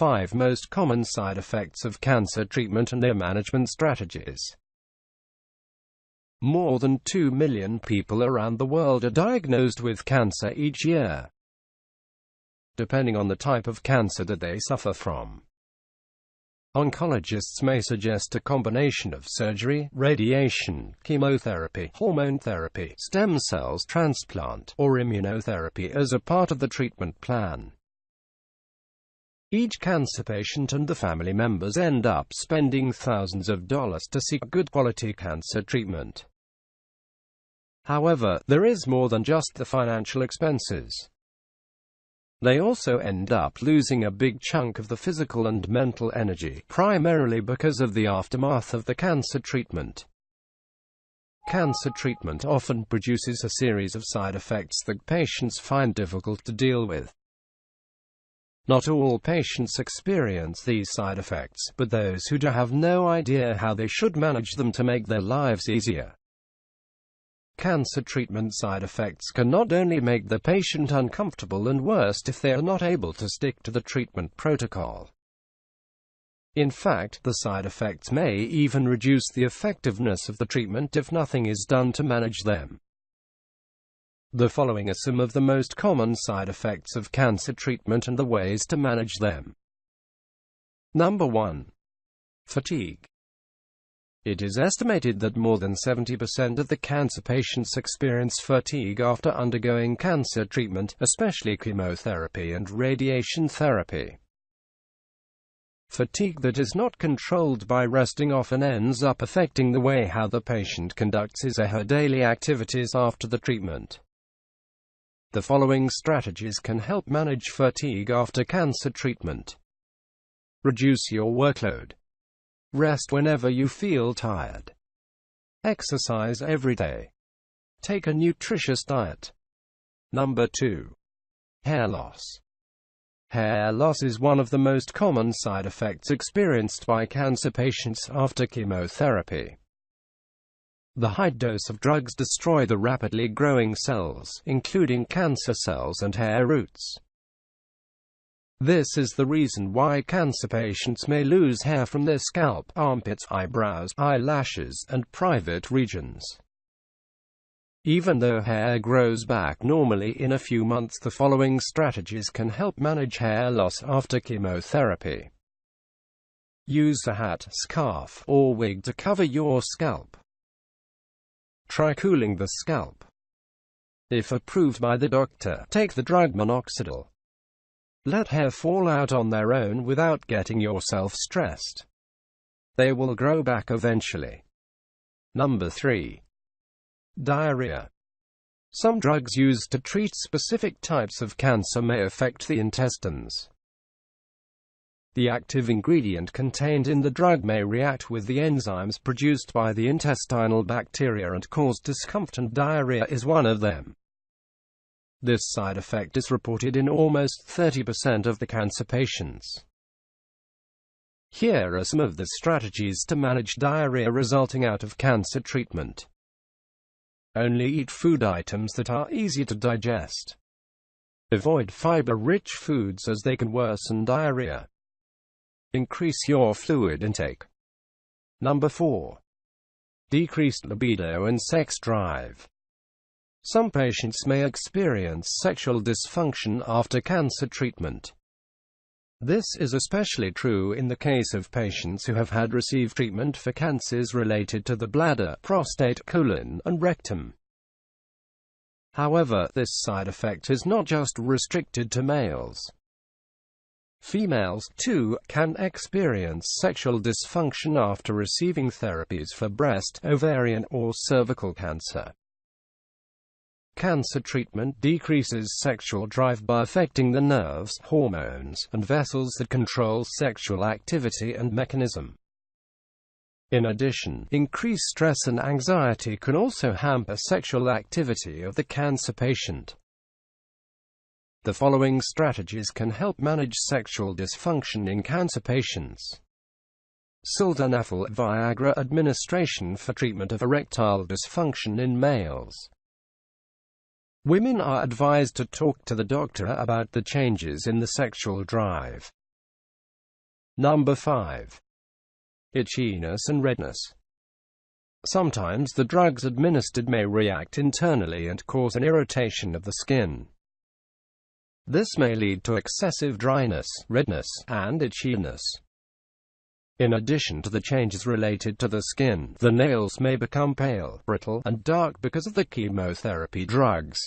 5 most common side effects of cancer treatment and their management strategies. More than 2 million people around the world are diagnosed with cancer each year, depending on the type of cancer that they suffer from. Oncologists may suggest a combination of surgery, radiation, chemotherapy, hormone therapy, stem cells transplant, or immunotherapy as a part of the treatment plan. Each cancer patient and the family members end up spending thousands of dollars to seek good quality cancer treatment. However, there is more than just the financial expenses. They also end up losing a big chunk of the physical and mental energy, primarily because of the aftermath of the cancer treatment. Cancer treatment often produces a series of side effects that patients find difficult to deal with. Not all patients experience these side effects, but those who do have no idea how they should manage them to make their lives easier. Cancer treatment side effects can not only make the patient uncomfortable and worse if they are not able to stick to the treatment protocol. In fact, the side effects may even reduce the effectiveness of the treatment if nothing is done to manage them. The following are some of the most common side effects of cancer treatment and the ways to manage them. Number 1. Fatigue. It is estimated that more than 70% of the cancer patients experience fatigue after undergoing cancer treatment, especially chemotherapy and radiation therapy. Fatigue that is not controlled by resting often ends up affecting the way how the patient conducts his or her daily activities after the treatment. The following strategies can help manage fatigue after cancer treatment. Reduce your workload. Rest whenever you feel tired. Exercise every day. Take a nutritious diet. Number 2. Hair loss. Hair loss is one of the most common side effects experienced by cancer patients after chemotherapy. The high dose of drugs destroy the rapidly growing cells, including cancer cells and hair roots. This is the reason why cancer patients may lose hair from their scalp, armpits, eyebrows, eyelashes, and private regions. Even though hair grows back normally in a few months, the following strategies can help manage hair loss after chemotherapy. Use a hat, scarf, or wig to cover your scalp. Try cooling the scalp. If approved by the doctor, take the drug minoxidil. Let hair fall out on their own without getting yourself stressed. They will grow back eventually. Number 3. Diarrhea. Some drugs used to treat specific types of cancer may affect the intestines. The active ingredient contained in the drug may react with the enzymes produced by the intestinal bacteria and cause discomfort, and diarrhea is one of them. This side effect is reported in almost 30% of the cancer patients. Here are some of the strategies to manage diarrhea resulting out of cancer treatment. Only eat food items that are easy to digest. Avoid fiber-rich foods as they can worsen diarrhea. Increase your fluid intake. Number 4. Decreased libido and sex drive. Some patients may experience sexual dysfunction after cancer treatment. This is especially true in the case of patients who have received treatment for cancers related to the bladder, prostate, colon, and rectum. However, this side effect is not just restricted to males. Females, too, can experience sexual dysfunction after receiving therapies for breast, ovarian, or cervical cancer. Cancer treatment decreases sexual drive by affecting the nerves, hormones, and vessels that control sexual activity and mechanism. In addition, increased stress and anxiety can also hamper sexual activity of the cancer patient. The following strategies can help manage sexual dysfunction in cancer patients. Sildenafil Viagra administration for treatment of erectile dysfunction in males. Women are advised to talk to the doctor about the changes in the sexual drive. Number 5. Itchiness and redness. Sometimes the drugs administered may react internally and cause an irritation of the skin. This may lead to excessive dryness, redness, and itchiness. In addition to the changes related to the skin, the nails may become pale, brittle, and dark because of the chemotherapy drugs.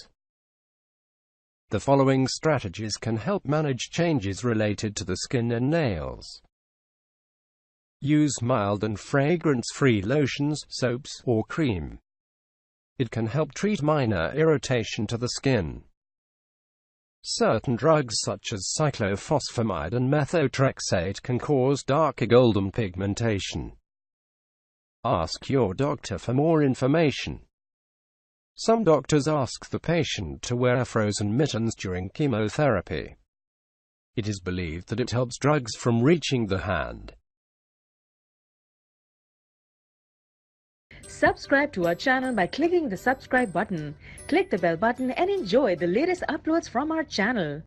The following strategies can help manage changes related to the skin and nails. Use mild and fragrance-free lotions, soaps, or cream. It can help treat minor irritation to the skin. Certain drugs such as cyclophosphamide and methotrexate can cause darker golden pigmentation. Ask your doctor for more information. Some doctors ask the patient to wear frozen mittens during chemotherapy. It is believed that it helps drugs from reaching the hand. Subscribe to our channel by clicking the subscribe button. Click the bell button and enjoy the latest uploads from our channel.